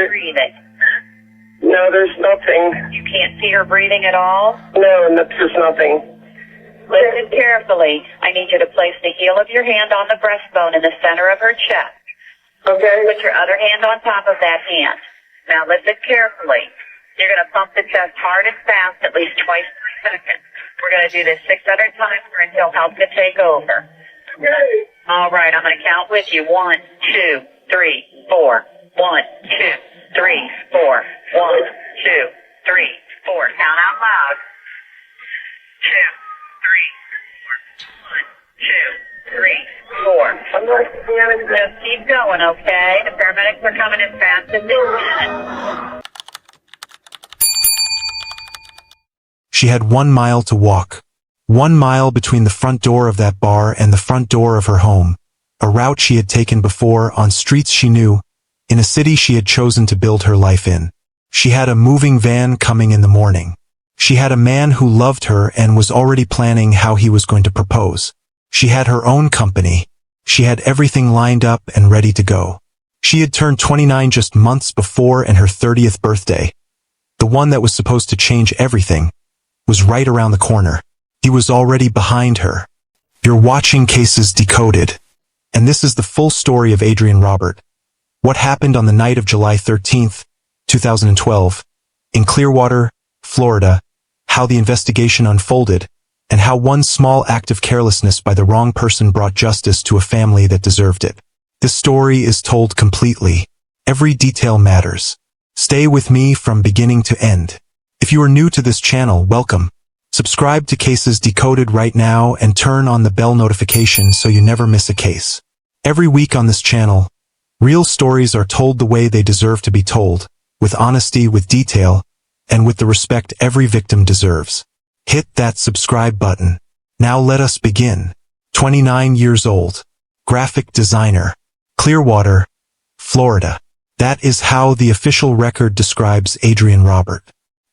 breathing? No, there's nothing. You can't see her breathing at all? No, there's nothing. Listen carefully. I need you to place the heel of your hand on the breastbone in the center of her chest. Okay. Put your other hand on top of that hand. Now listen carefully. You're going to pump the chest hard and fast at least twice per second. We're going to do this 600 times until help to take over. Okay. All right, I'm going to count with you. 1, 2, 3, 4. 1, 2, 3, 4. 1, 2, 3, 4. Count out loud. 2, 3, 4. 1, 2, 3, 4. I'm not scanning. Just keep going, okay? The paramedics are coming as fast as they can. She had 1 mile to walk. 1 mile between the front door of that bar and the front door of her home. A route she had taken before, on streets she knew, in a city she had chosen to build her life in. She had a moving van coming in the morning. She had a man who loved her and was already planning how he was going to propose. She had her own company. She had everything lined up and ready to go. She had turned 29 just months before, and her 30th birthday, the one that was supposed to change everything, was right around the corner. He was already behind her. You're watching Cases Decoded, and this is the full story of Adrienne Robert. What happened on the night of July 13th, 2012, in Clearwater, Florida, how the investigation unfolded, and how one small act of carelessness by the wrong person brought justice to a family that deserved it. This story is told completely. Every detail matters. Stay with me from beginning to end. If you are new to this channel, welcome. Subscribe to Cases Decoded right now and turn on the bell notification so you never miss a case. Every week on this channel, real stories are told the way they deserve to be told, with honesty, with detail, and with the respect every victim deserves. Hit that subscribe button. Now let us begin. 29 years old. Graphic designer. Clearwater, Florida. That is how the official record describes Adrienne Robert.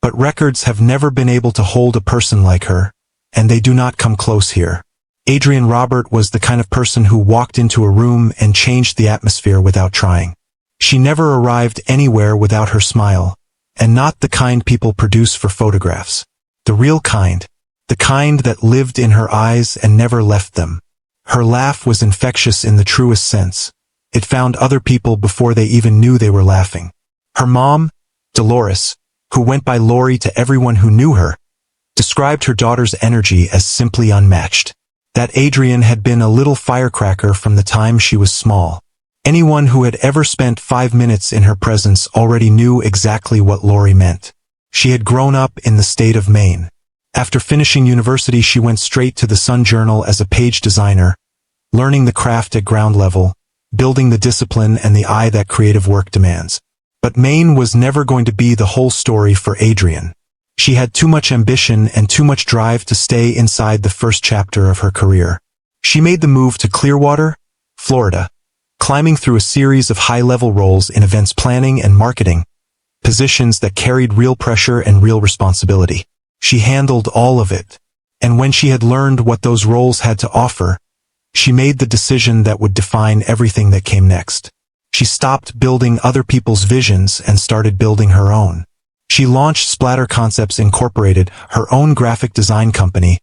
But records have never been able to hold a person like her, and they do not come close here. Adrienne Robert was the kind of person who walked into a room and changed the atmosphere without trying. She never arrived anywhere without her smile, and not the kind people produce for photographs. The real kind. The kind that lived in her eyes and never left them. Her laugh was infectious in the truest sense. It found other people before they even knew they were laughing. Her mom, Dolores, who went by Lori to everyone who knew her, described her daughter's energy as simply unmatched. That Adrienne had been a little firecracker from the time she was small. Anyone who had ever spent 5 minutes in her presence already knew exactly what Lori meant. She had grown up in the state of Maine. After finishing university, she went straight to the Sun Journal as a page designer, learning the craft at ground level, building the discipline and the eye that creative work demands. But Maine was never going to be the whole story for Adrienne. She had too much ambition and too much drive to stay inside the first chapter of her career. She made the move to Clearwater, Florida, climbing through a series of high-level roles in events planning and marketing, positions that carried real pressure and real responsibility. She handled all of it, and when she had learned what those roles had to offer, she made the decision that would define everything that came next. She stopped building other people's visions and started building her own. She launched Splatter Concepts Incorporated, her own graphic design company,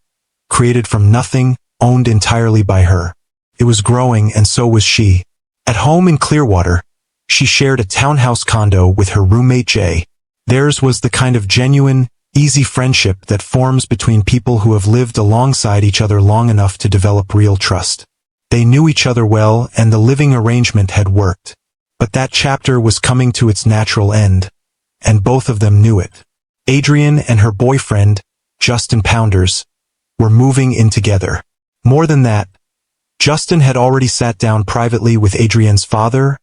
created from nothing, owned entirely by her. It was growing, and so was she. At home in Clearwater, she shared a townhouse condo with her roommate Jay. Theirs was the kind of genuine, easy friendship that forms between people who have lived alongside each other long enough to develop real trust. They knew each other well, and the living arrangement had worked. But that chapter was coming to its natural end, and both of them knew it. Adrienne and her boyfriend, Justin Pounders, were moving in together. More than that, Justin had already sat down privately with Adrienne's father,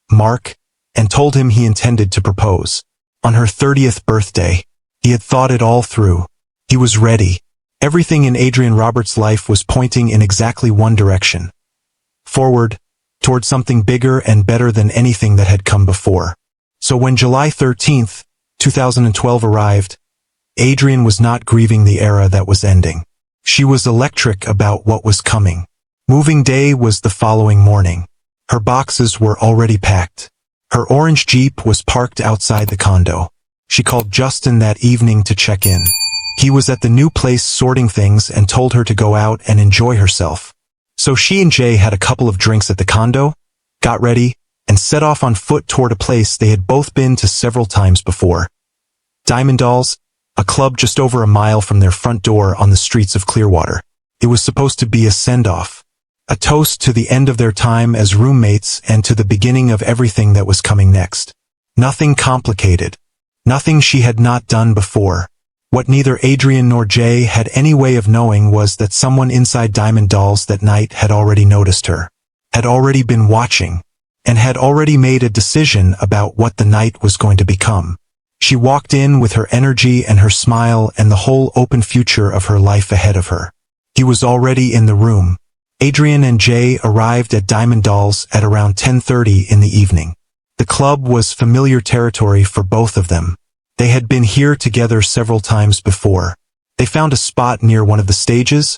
Mark, and told him he intended to propose. On her 30th birthday, he had thought it all through. He was ready. Everything in Adrienne Robert's life was pointing in exactly one direction. Forward, toward something bigger and better than anything that had come before. So when July 13th, 2012 arrived, Adrienne was not grieving the era that was ending. She was electric about what was coming. Moving day was the following morning. Her boxes were already packed. Her orange Jeep was parked outside the condo. She called Justin that evening to check in. He was at the new place sorting things and told her to go out and enjoy herself. So she and Jay had a couple of drinks at the condo, got ready, and set off on foot toward a place they had both been to several times before. Diamond Dolls, a club just over a mile from their front door on the streets of Clearwater. It was supposed to be a send-off, a toast to the end of their time as roommates and to the beginning of everything that was coming next. Nothing complicated. Nothing she had not done before. What neither Adrienne nor Jay had any way of knowing was that someone inside Diamond Dolls that night had already noticed her, had already been watching, and had already made a decision about what the night was going to become. She walked in with her energy and her smile and the whole open future of her life ahead of her. He was already in the room. Adrienne and Jay arrived at Diamond Dolls at around 10:30 in the evening. The club was familiar territory for both of them. They had been here together several times before. They found a spot near one of the stages,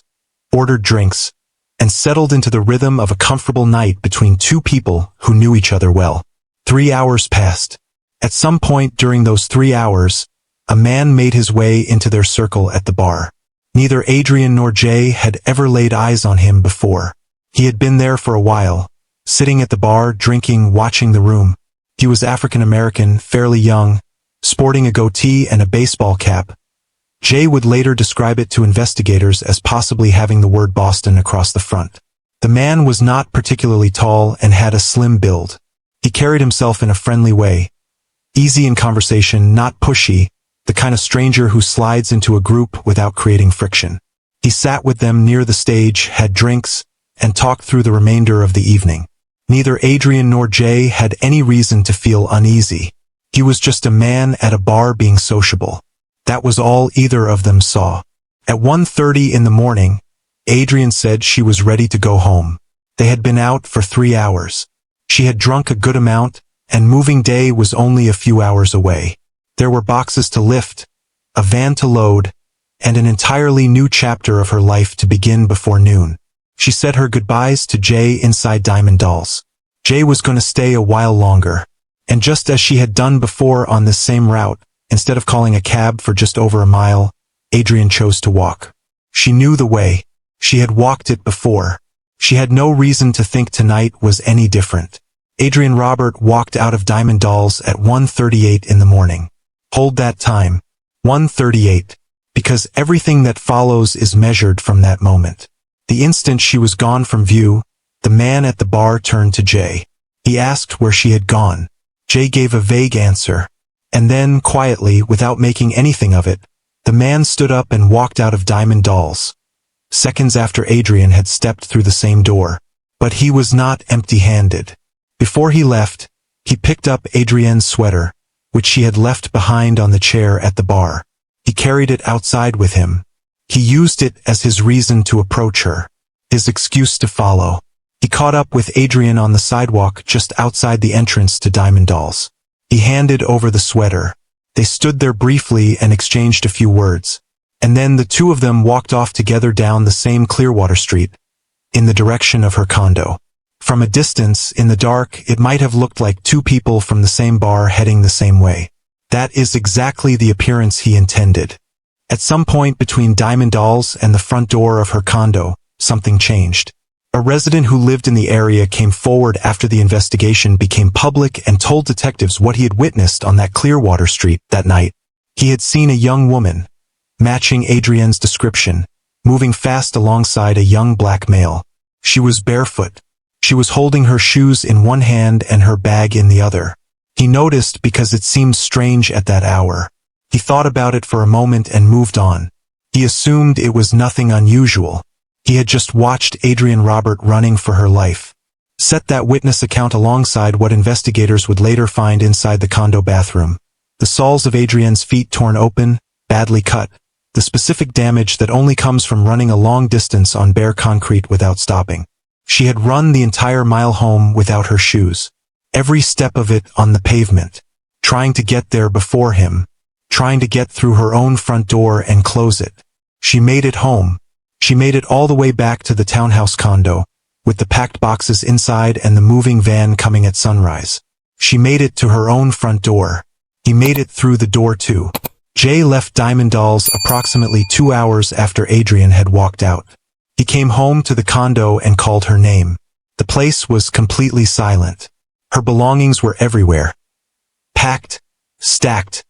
ordered drinks, and settled into the rhythm of a comfortable night between two people who knew each other well. 3 hours passed. At some point during those 3 hours, a man made his way into their circle at the bar. Neither Adrienne nor Jay had ever laid eyes on him before. He had been there for a while, sitting at the bar, drinking, watching the room. He was African American, fairly young, sporting a goatee and a baseball cap. Jay would later describe it to investigators as possibly having the word Boston across the front. The man was not particularly tall and had a slim build. He carried himself in a friendly way, easy in conversation, not pushy, the kind of stranger who slides into a group without creating friction. He sat with them near the stage, had drinks, and talked through the remainder of the evening. Neither Adrienne nor Jay had any reason to feel uneasy. He was just a man at a bar being sociable. That was all either of them saw. At 1:30 in the morning, Adrienne said she was ready to go home. They had been out for 3 hours. She had drunk a good amount, and moving day was only a few hours away. There were boxes to lift, a van to load, and an entirely new chapter of her life to begin before noon. She said her goodbyes to Jay inside Diamond Dolls. Jay was going to stay a while longer. And just as she had done before on this same route, instead of calling a cab for just over a mile, Adrienne chose to walk. She knew the way. She had walked it before. She had no reason to think tonight was any different. Adrienne Robert walked out of Diamond Dolls at 1:38 in the morning. Hold that time. 1:38. Because everything that follows is measured from that moment. The instant she was gone from view, the man at the bar turned to Jay. He asked where she had gone. Jay gave a vague answer. And then, quietly, without making anything of it, the man stood up and walked out of Diamond Dolls. Seconds after Adrienne had stepped through the same door. But he was not empty-handed. Before he left, he picked up Adrienne's sweater, which she had left behind on the chair at the bar. He carried it outside with him. He used it as his reason to approach her, his excuse to follow. He caught up with Adrienne on the sidewalk just outside the entrance to Diamond Dolls. He handed over the sweater. They stood there briefly and exchanged a few words. And then the two of them walked off together down the same Clearwater street, in the direction of her condo. From a distance, in the dark, it might have looked like two people from the same bar heading the same way. That is exactly the appearance he intended. At some point between Diamond Dolls and the front door of her condo, something changed. A resident who lived in the area came forward after the investigation became public and told detectives what he had witnessed on that Clearwater street that night. He had seen a young woman, matching Adrienne's description, moving fast alongside a young black male. She was barefoot. She was holding her shoes in one hand and her bag in the other. He noticed because it seemed strange at that hour. He thought about it for a moment and moved on. He assumed it was nothing unusual. He had just watched Adrienne Robert running for her life. Set that witness account alongside what investigators would later find inside the condo bathroom. The soles of Adrienne's feet torn open, badly cut. The specific damage that only comes from running a long distance on bare concrete without stopping. She had run the entire mile home without her shoes. Every step of it on the pavement. Trying to get there before him. Trying to get through her own front door and close it. She made it home. She made it all the way back to the townhouse condo, with the packed boxes inside and the moving van coming at sunrise. She made it to her own front door. He made it through the door too. Jay left Diamond Dolls approximately 2 hours after Adrienne had walked out. He came home to the condo and called her name. The place was completely silent. Her belongings were everywhere. Packed, stacked,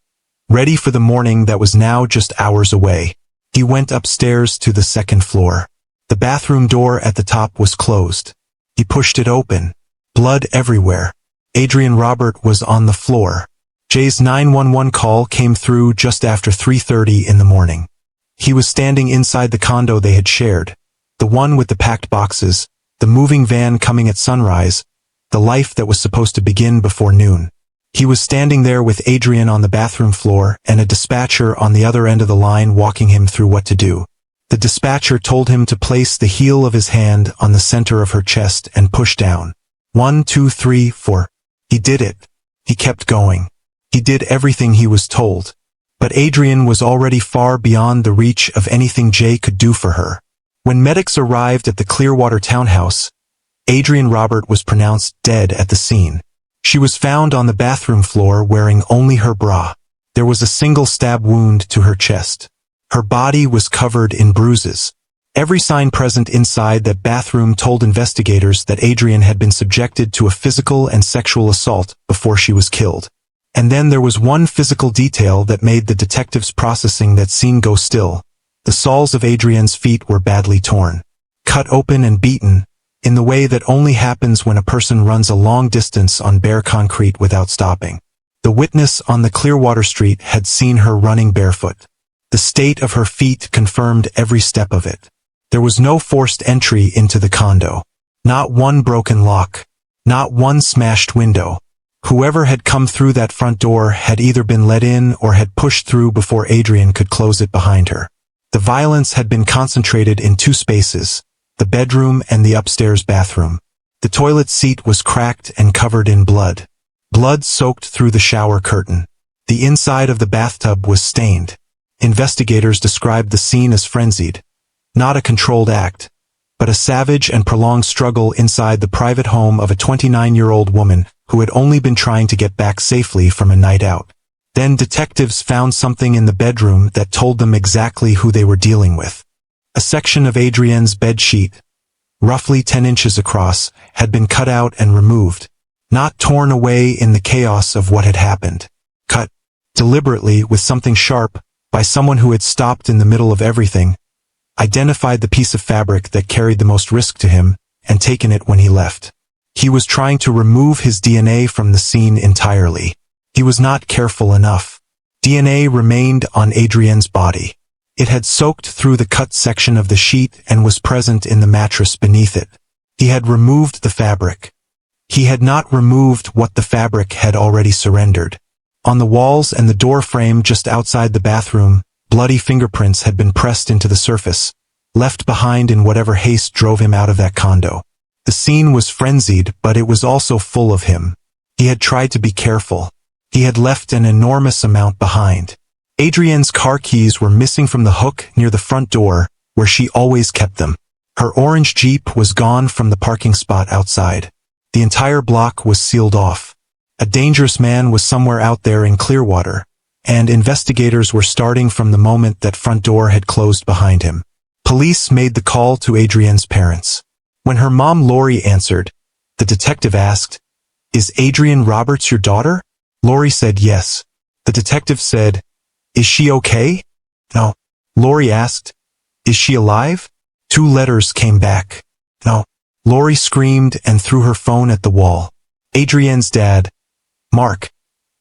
ready for the morning that was now just hours away. He went upstairs to the second floor. The bathroom door at the top was closed. He pushed it open. Blood everywhere. Adrienne Robert was on the floor. Jay's 911 call came through just after 3:30 in the morning. He was standing inside the condo they had shared. The one with the packed boxes, the moving van coming at sunrise, the life that was supposed to begin before noon. He was standing there with Adrienne on the bathroom floor and a dispatcher on the other end of the line walking him through what to do. The dispatcher told him to place the heel of his hand on the center of her chest and push down. 1, 2, 3, 4. He did it. He kept going. He did everything he was told. But Adrienne was already far beyond the reach of anything Jay could do for her. When medics arrived at the Clearwater townhouse, Adrienne Robert was pronounced dead at the scene. She was found on the bathroom floor wearing only her bra. There was a single stab wound to her chest. Her body was covered in bruises. Every sign present inside that bathroom told investigators that Adrienne had been subjected to a physical and sexual assault before she was killed. And then there was one physical detail that made the detectives processing that scene go still. The soles of Adrienne's feet were badly torn, cut open and beaten, in the way that only happens when a person runs a long distance on bare concrete without stopping. The witness on the Clearwater street had seen her running barefoot. The state of her feet confirmed every step of it. There was no forced entry into the condo. Not one broken lock. Not one smashed window. Whoever had come through that front door had either been let in or had pushed through before Adrienne could close it behind her. The violence had been concentrated in 2 spaces, the bedroom and the upstairs bathroom. The toilet seat was cracked and covered in blood. Blood soaked through the shower curtain. The inside of the bathtub was stained. Investigators described the scene as frenzied. Not a controlled act, but a savage and prolonged struggle inside the private home of a 29-year-old woman who had only been trying to get back safely from a night out. Then detectives found something in the bedroom that told them exactly who they were dealing with. A section of Adrienne's bed sheet, roughly 10 inches across, had been cut out and removed, not torn away in the chaos of what had happened. Cut deliberately with something sharp by someone who had stopped in the middle of everything, identified the piece of fabric that carried the most risk to him, and taken it when he left. He was trying to remove his DNA from the scene entirely. He was not careful enough. DNA remained on Adrienne's body. It had soaked through the cut section of the sheet and was present in the mattress beneath it. He had removed the fabric. He had not removed what the fabric had already surrendered. On the walls and the door frame just outside the bathroom, bloody fingerprints had been pressed into the surface, left behind in whatever haste drove him out of that condo. The scene was frenzied, but it was also full of him. He had tried to be careful. He had left an enormous amount behind. Adrienne's car keys were missing from the hook near the front door, where she always kept them. Her orange Jeep was gone from the parking spot outside. The entire block was sealed off. A dangerous man was somewhere out there in Clearwater, and investigators were starting from the moment that front door had closed behind him. Police made the call to Adrienne's parents. When her mom Lori answered, the detective asked, "Is Adrienne Roberts your daughter?" Lori said yes. The detective said, "Is she okay?" "No." Lori asked, "Is she alive?" 2 letters came back. "No." Lori screamed and threw her phone at the wall. Adrienne's dad, Mark,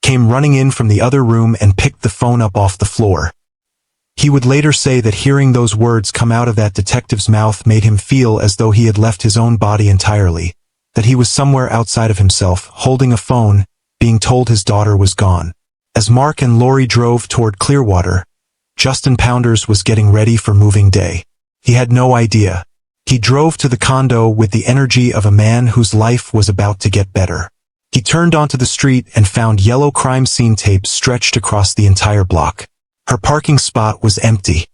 came running in from the other room and picked the phone up off the floor. He would later say that hearing those words come out of that detective's mouth made him feel as though he had left his own body entirely, that he was somewhere outside of himself, holding a phone, being told his daughter was gone. As Mark and Lori drove toward Clearwater, Justin Pounders was getting ready for moving day. He had no idea. He drove to the condo with the energy of a man whose life was about to get better. He turned onto the street and found yellow crime scene tape stretched across the entire block. Her parking spot was empty.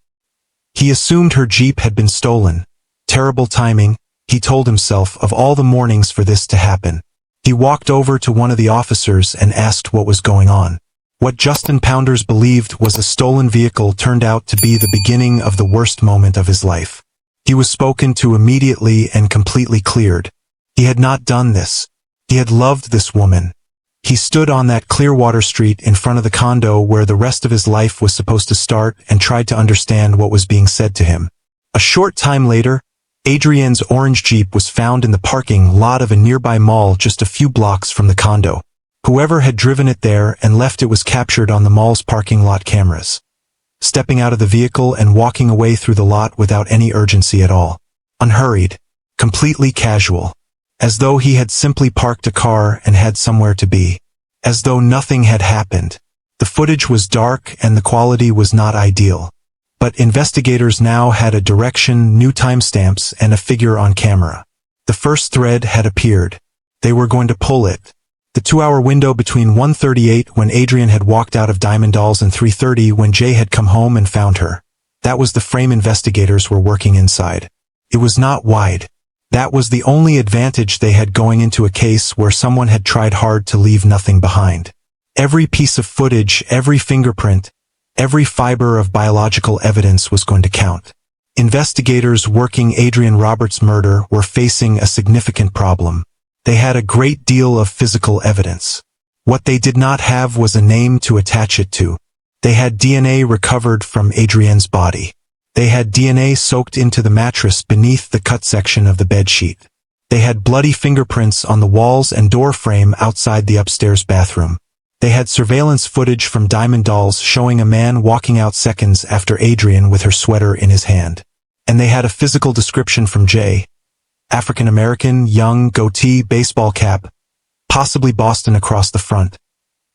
He assumed her Jeep had been stolen. Terrible timing, he told himself, of all the mornings for this to happen. He walked over to one of the officers and asked what was going on. What Justin Pounders believed was a stolen vehicle turned out to be the beginning of the worst moment of his life. He was spoken to immediately and completely cleared. He had not done this. He had loved this woman. He stood on that Clearwater street in front of the condo where the rest of his life was supposed to start and tried to understand what was being said to him. A short time later, Adrienne's orange Jeep was found in the parking lot of a nearby mall just a few blocks from the condo. Whoever had driven it there and left it was captured on the mall's parking lot cameras. Stepping out of the vehicle and walking away through the lot without any urgency at all. Unhurried. Completely casual. As though he had simply parked a car and had somewhere to be. As though nothing had happened. The footage was dark and the quality was not ideal. But investigators now had a direction, new timestamps, and a figure on camera. The first thread had appeared. They were going to pull it. The 2-hour window between 1:38 when Adrienne had walked out of Diamond Dolls and 3:30 when Jay had come home and found her. That was the frame investigators were working inside. It was not wide. That was the only advantage they had going into a case where someone had tried hard to leave nothing behind. Every piece of footage, every fingerprint, every fiber of biological evidence was going to count. Investigators working Adrienne Robert's murder were facing a significant problem. They had a great deal of physical evidence. What they did not have was a name to attach it to. They had DNA recovered from Adrienne's body. They had DNA soaked into the mattress beneath the cut section of the bedsheet. They had bloody fingerprints on the walls and door frame outside the upstairs bathroom. They had surveillance footage from Diamond Dolls showing a man walking out seconds after Adrienne with her sweater in his hand. And they had a physical description from Jay. African American, young, goatee, baseball cap, possibly Boston across the front.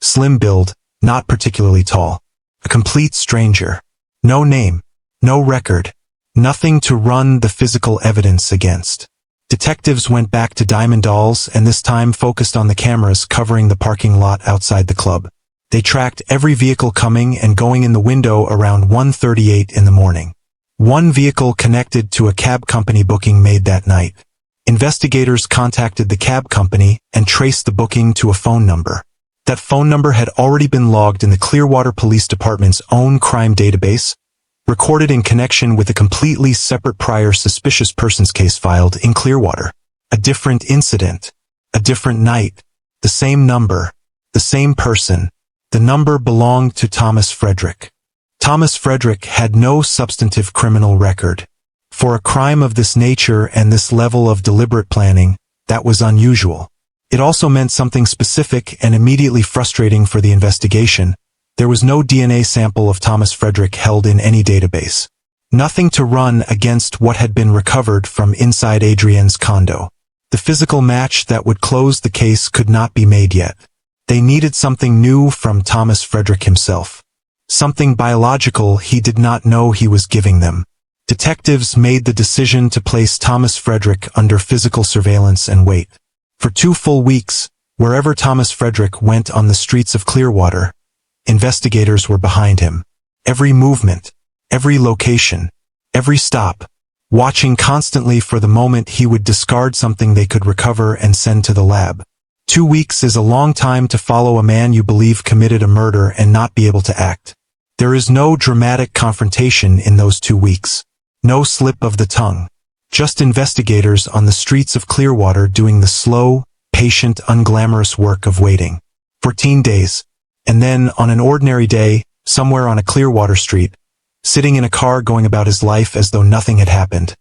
Slim build, not particularly tall. A complete stranger. No name. No record. Nothing to run the physical evidence against. Detectives went back to Diamond Dolls and this time focused on the cameras covering the parking lot outside the club. They tracked every vehicle coming and going in the window around 1:38 in the morning. One vehicle connected to a cab company booking made that night. Investigators contacted the cab company and traced the booking to a phone number. That phone number had already been logged in the Clearwater Police Department's own crime database, recorded in connection with a completely separate prior suspicious persons case filed in Clearwater. A different incident. A different night. The same number. The same person. The number belonged to Thomas Frederick. Thomas Frederick had no substantive criminal record. For a crime of this nature and this level of deliberate planning, that was unusual. It also meant something specific and immediately frustrating for the investigation. There was no DNA sample of Thomas Frederick held in any database. Nothing to run against what had been recovered from inside Adrienne's condo. The physical match that would close the case could not be made yet. They needed something new from Thomas Frederick himself. Something biological he did not know he was giving them. Detectives made the decision to place Thomas Frederick under physical surveillance and wait. For 2 full weeks, wherever Thomas Frederick went on the streets of Clearwater, investigators were behind him. Every movement, every location, every stop, watching constantly for the moment he would discard something they could recover and send to the lab. 2 weeks is a long time to follow a man you believe committed a murder and not be able to act. There is no dramatic confrontation in those 2 weeks. No slip of the tongue. Just investigators on the streets of Clearwater doing the slow, patient, unglamorous work of waiting. 14 days. And then, on an ordinary day, somewhere on a Clearwater street, sitting in a car going about his life as though nothing had happened.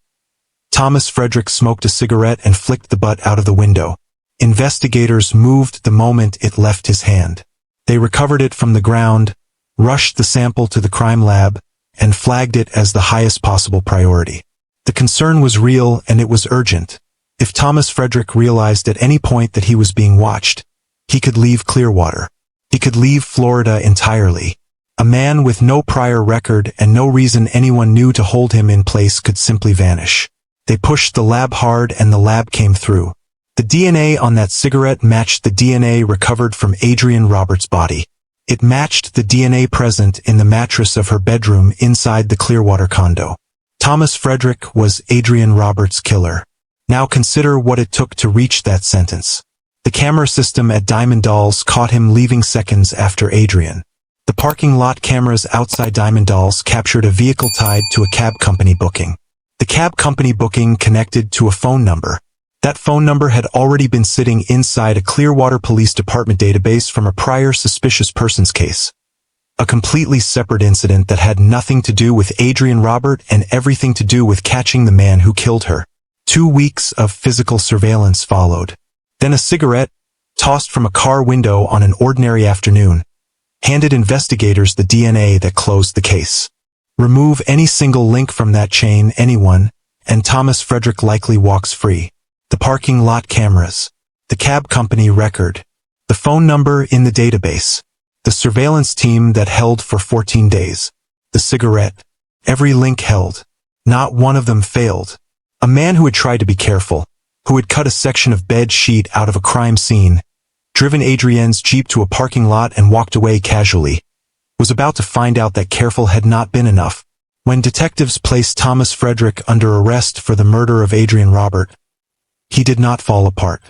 Thomas Frederick smoked a cigarette and flicked the butt out of the window. Investigators moved the moment it left his hand. They recovered it from the ground, rushed the sample to the crime lab, and flagged it as the highest possible priority. The concern was real and it was urgent. If Thomas Frederick realized at any point that he was being watched, he could leave Clearwater. He could leave Florida entirely. A man with no prior record and no reason anyone knew to hold him in place could simply vanish. They pushed the lab hard and the lab came through. The DNA on that cigarette matched the DNA recovered from Adrienne Robert's body. It matched the DNA present in the mattress of her bedroom inside the Clearwater condo. Thomas Frederick was Adrienne Roberts' killer. Now consider what it took to reach that sentence. The camera system at Diamond Dolls caught him leaving seconds after Adrienne. The parking lot cameras outside Diamond Dolls captured a vehicle tied to a cab company booking. The cab company booking connected to a phone number. That phone number had already been sitting inside a Clearwater Police Department database from a prior suspicious persons case. A completely separate incident that had nothing to do with Adrienne Robert and everything to do with catching the man who killed her. 2 weeks of physical surveillance followed. Then a cigarette, tossed from a car window on an ordinary afternoon, handed investigators the DNA that closed the case. Remove any single link from that chain, anyone, and Thomas Frederick likely walks free. The parking lot cameras, the cab company record, the phone number in the database, the surveillance team that held for 14 days, the cigarette, every link held. Not one of them failed. A man who had tried to be careful, who had cut a section of bed sheet out of a crime scene, driven Adrienne's Jeep to a parking lot and walked away casually, was about to find out that careful had not been enough. When detectives placed Thomas Frederick under arrest for the murder of Adrienne Robert, he did not fall apart.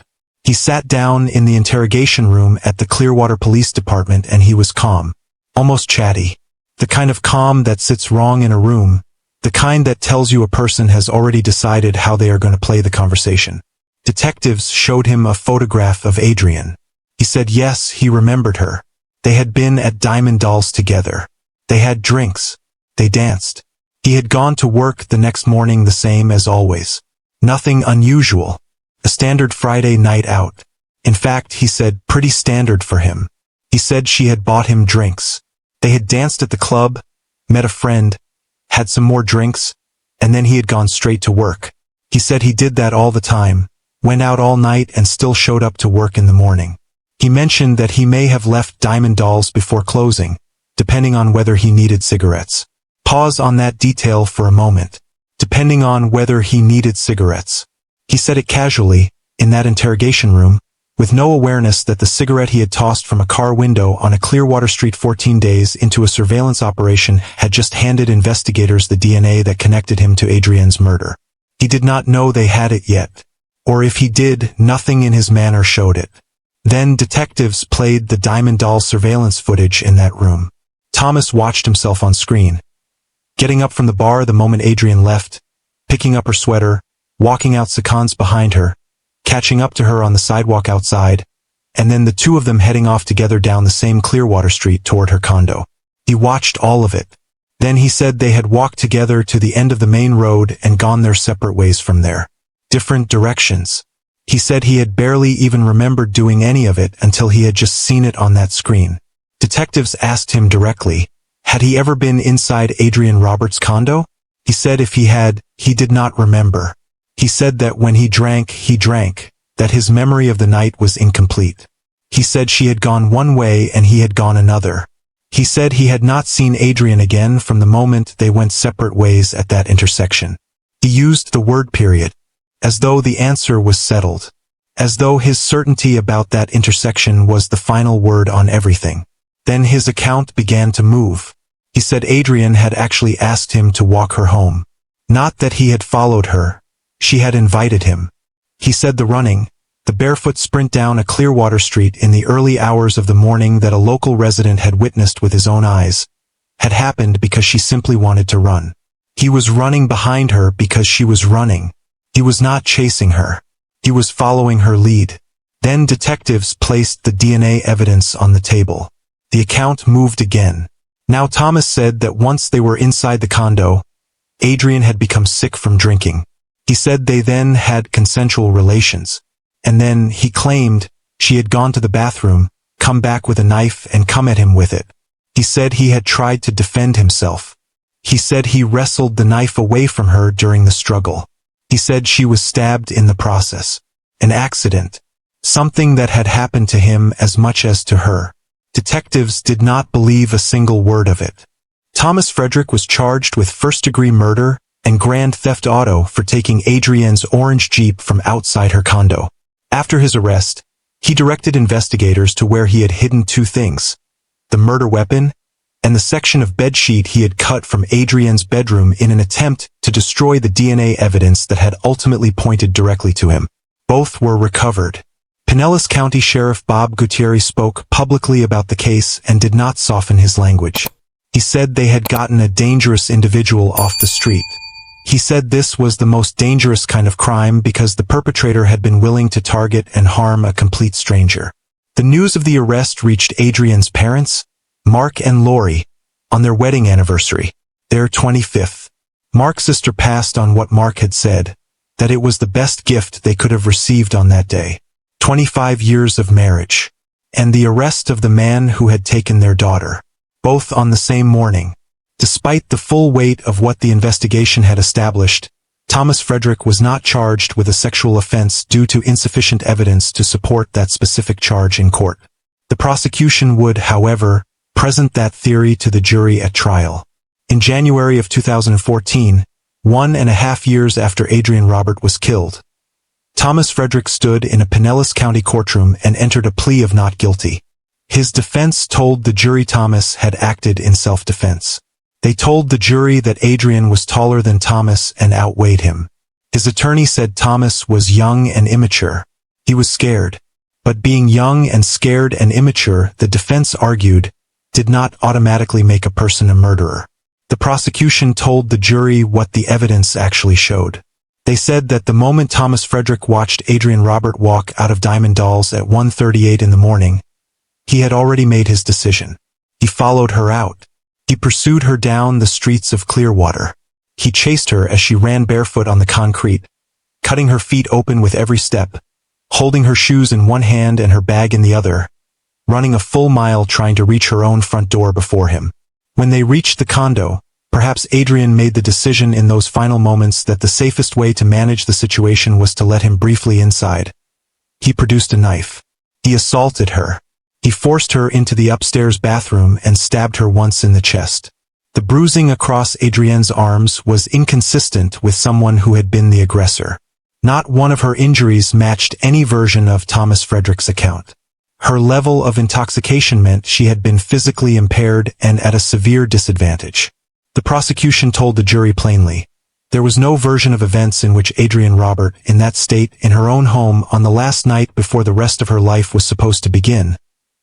He sat down in the interrogation room at the Clearwater Police Department and he was calm, almost chatty. The kind of calm that sits wrong in a room, the kind that tells you a person has already decided how they are going to play the conversation. Detectives showed him a photograph of Adrienne. He said yes, he remembered her. They had been at Diamond Dolls together. They had drinks. They danced. He had gone to work the next morning the same as always. Nothing unusual. A standard Friday night out. In fact, he said, pretty standard for him. He said she had bought him drinks. They had danced at the club, met a friend, had some more drinks, and then he had gone straight to work. He said he did that all the time, went out all night and still showed up to work in the morning. He mentioned that he may have left Diamond Dolls before closing, depending on whether he needed cigarettes. Pause on that detail for a moment. Depending on whether he needed cigarettes. He said it casually, in that interrogation room, with no awareness that the cigarette he had tossed from a car window on a Clearwater Street 14 days into a surveillance operation had just handed investigators the DNA that connected him to Adrienne's murder. He did not know they had it yet. Or if he did, nothing in his manner showed it. Then detectives played the Diamond Doll surveillance footage in that room. Thomas watched himself on screen. Getting up from the bar the moment Adrienne left, picking up her sweater, walking out seconds behind her, catching up to her on the sidewalk outside, and then the two of them heading off together down the same Clearwater Street toward her condo. He watched all of it. Then he said they had walked together to the end of the main road and gone their separate ways from there. Different directions. He said he had barely even remembered doing any of it until he had just seen it on that screen. Detectives asked him directly, had he ever been inside Adrienne Robert's condo? He said if he had, he did not remember. He said that when he drank, that his memory of the night was incomplete. He said she had gone one way and he had gone another. He said he had not seen Adrienne again from the moment they went separate ways at that intersection. He used the word period, as though the answer was settled, as though his certainty about that intersection was the final word on everything. Then his account began to move. He said Adrienne had actually asked him to walk her home. Not that he had followed her. She had invited him. He said the running, the barefoot sprint down a Clearwater Street in the early hours of the morning that a local resident had witnessed with his own eyes, had happened because she simply wanted to run. He was running behind her because she was running. He was not chasing her. He was following her lead. Then detectives placed the DNA evidence on the table. The account moved again. Now Thomas said that once they were inside the condo, Adrienne had become sick from drinking. He said they then had consensual relations. And then, he claimed, she had gone to the bathroom, come back with a knife and come at him with it. He said he had tried to defend himself. He said he wrestled the knife away from her during the struggle. He said she was stabbed in the process. An accident. Something that had happened to him as much as to her. Detectives did not believe a single word of it. Thomas Frederick was charged with first-degree murder and grand theft auto for taking Adrienne's orange Jeep from outside her condo. After his arrest, he directed investigators to where he had hidden two things: the murder weapon and the section of bedsheet he had cut from Adrienne's bedroom in an attempt to destroy the DNA evidence that had ultimately pointed directly to him. Both were recovered. Pinellas County Sheriff Bob Gutierrez spoke publicly about the case and did not soften his language. He said they had gotten a dangerous individual off the street. He said this was the most dangerous kind of crime because the perpetrator had been willing to target and harm a complete stranger. The news of the arrest reached Adrienne's parents, Mark and Lori, on their wedding anniversary, their 25th. Mark's sister passed on what Mark had said, that it was the best gift they could have received on that day. 25 years of marriage. And the arrest of the man who had taken their daughter. Both on the same morning. Despite the full weight of what the investigation had established, Thomas Frederick was not charged with a sexual offense due to insufficient evidence to support that specific charge in court. The prosecution would, however, present that theory to the jury at trial. In January of 2014, 1.5 years after Adrienne Robert was killed, Thomas Frederick stood in a Pinellas County courtroom and entered a plea of not guilty. His defense told the jury Thomas had acted in self-defense. They told the jury that Adrienne was taller than Thomas and outweighed him. His attorney said Thomas was young and immature. He was scared. But being young and scared and immature, the defense argued, did not automatically make a person a murderer. The prosecution told the jury what the evidence actually showed. They said that the moment Thomas Frederick watched Adrienne Robert walk out of Diamond Dolls at 1:38 in the morning, he had already made his decision. He followed her out. He pursued her down the streets of Clearwater. He chased her as she ran barefoot on the concrete, cutting her feet open with every step, holding her shoes in one hand and her bag in the other, running a full mile trying to reach her own front door before him. When they reached the condo, perhaps Adrienne made the decision in those final moments that the safest way to manage the situation was to let him briefly inside. He produced a knife. He assaulted her. He forced her into the upstairs bathroom and stabbed her once in the chest. The bruising across Adrienne's arms was inconsistent with someone who had been the aggressor. Not one of her injuries matched any version of Thomas Frederick's account. Her level of intoxication meant she had been physically impaired and at a severe disadvantage. The prosecution told the jury plainly, there was no version of events in which Adrienne Robert, in that state, in her own home on the last night before the rest of her life was supposed to begin,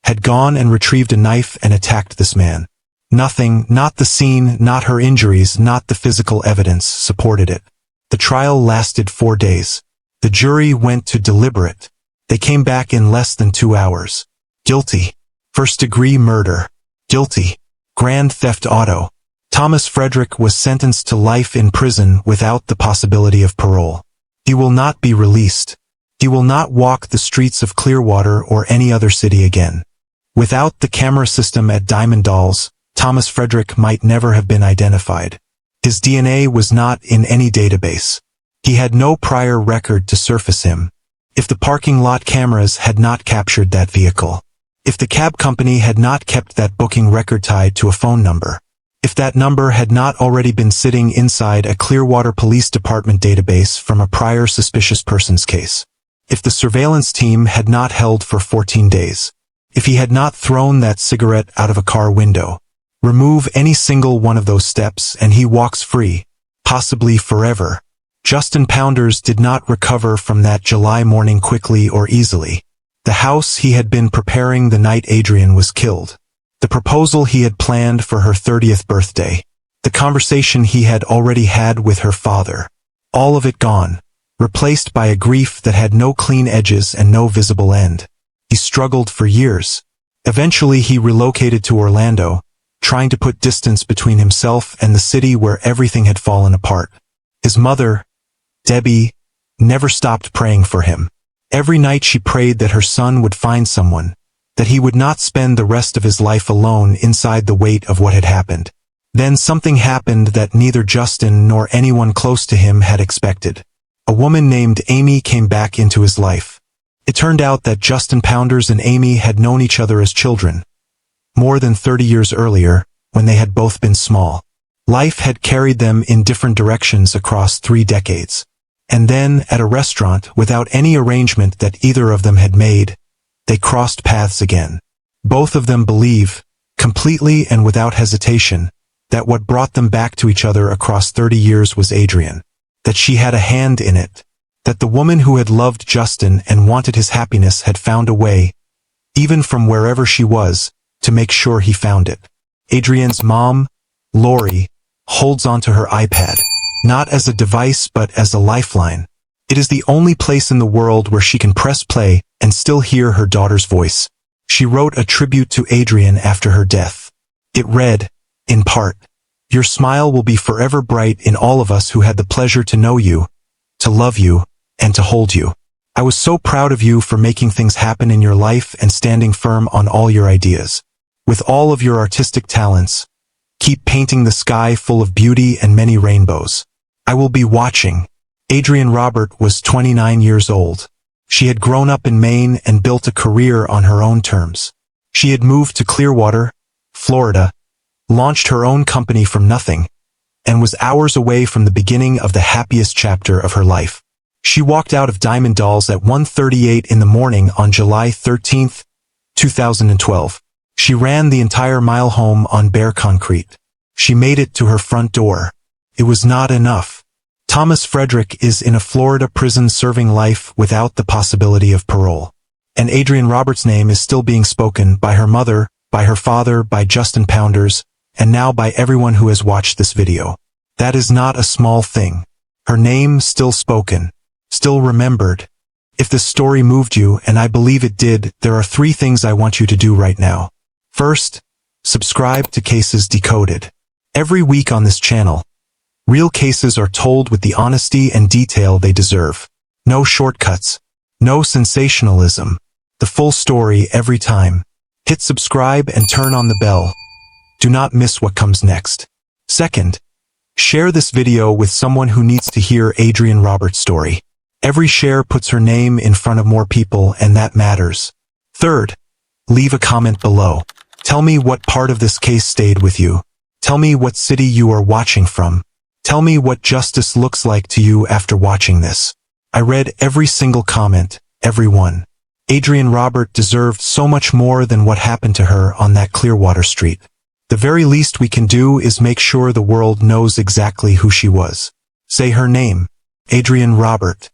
had gone and retrieved a knife and attacked this man. Nothing, not the scene, not her injuries, not the physical evidence, supported it. The trial lasted 4 days. The jury went to deliberate. They came back in less than 2 hours. Guilty. First-degree murder. Guilty. Grand theft auto. Thomas Frederick was sentenced to life in prison without the possibility of parole. He will not be released. He will not walk the streets of Clearwater or any other city again. Without the camera system at Diamond Dolls, Thomas Frederick might never have been identified. His DNA was not in any database. He had no prior record to surface him. If the parking lot cameras had not captured that vehicle. If the cab company had not kept that booking record tied to a phone number. If that number had not already been sitting inside a Clearwater Police Department database from a prior suspicious persons case. If the surveillance team had not held for 14 days. If he had not thrown that cigarette out of a car window. Remove any single one of those steps and he walks free, possibly forever. Justin Pounders did not recover from that July morning quickly or easily. The house he had been preparing the night Adrienne was killed. The proposal he had planned for her 30th birthday. The conversation he had already had with her father. All of it gone, replaced by a grief that had no clean edges and no visible end. He struggled for years. Eventually he relocated to Orlando, trying to put distance between himself and the city where everything had fallen apart. His mother, Debbie, never stopped praying for him. Every night she prayed that her son would find someone, that he would not spend the rest of his life alone inside the weight of what had happened. Then something happened that neither Justin nor anyone close to him had expected. A woman named Amy came back into his life. It turned out that Justin Pounders and Amy had known each other as children. More than 30 years earlier, when they had both been small. Life had carried them in different directions across 3 decades. And then, at a restaurant, without any arrangement that either of them had made, they crossed paths again. Both of them believe, completely and without hesitation, that what brought them back to each other across 30 years was Adrienne. That she had a hand in it. That the woman who had loved Justin and wanted his happiness had found a way, even from wherever she was, to make sure he found it. Adrienne's mom, Lori, holds onto her iPad, not as a device but as a lifeline. It is the only place in the world where she can press play and still hear her daughter's voice. She wrote a tribute to Adrienne after her death. It read, in part, "Your smile will be forever bright in all of us who had the pleasure to know you, to love you, and to hold you. I was so proud of you for making things happen in your life and standing firm on all your ideas. With all of your artistic talents, keep painting the sky full of beauty and many rainbows. I will be watching." Adrienne Robert was 29 years old. She had grown up in Maine and built a career on her own terms. She had moved to Clearwater, Florida, launched her own company from nothing, and was hours away from the beginning of the happiest chapter of her life. She walked out of Diamond Dolls at 1:38 in the morning on July 13, 2012. She ran the entire mile home on bare concrete. She made it to her front door. It was not enough. Thomas Frederick is in a Florida prison serving life without the possibility of parole. And Adrienne Robert's name is still being spoken by her mother, by her father, by Justin Pounders, and now by everyone who has watched this video. That is not a small thing. Her name still spoken, still remembered. If this story moved you, and I believe it did, there are 3 things I want you to do right now. First, subscribe to Cases Decoded. Every week on this channel, real cases are told with the honesty and detail they deserve. No shortcuts. No sensationalism. The full story every time. Hit subscribe and turn on the bell. Do not miss what comes next. Second, share this video with someone who needs to hear Adrienne Robert's story. Every share puts her name in front of more people, and that matters. Third, leave a comment below. Tell me what part of this case stayed with you. Tell me what city you are watching from. Tell me what justice looks like to you after watching this. I read every single comment, every one. Adrienne Robert deserved so much more than what happened to her on that Clearwater street. The very least we can do is make sure the world knows exactly who she was. Say her name, Adrienne Robert.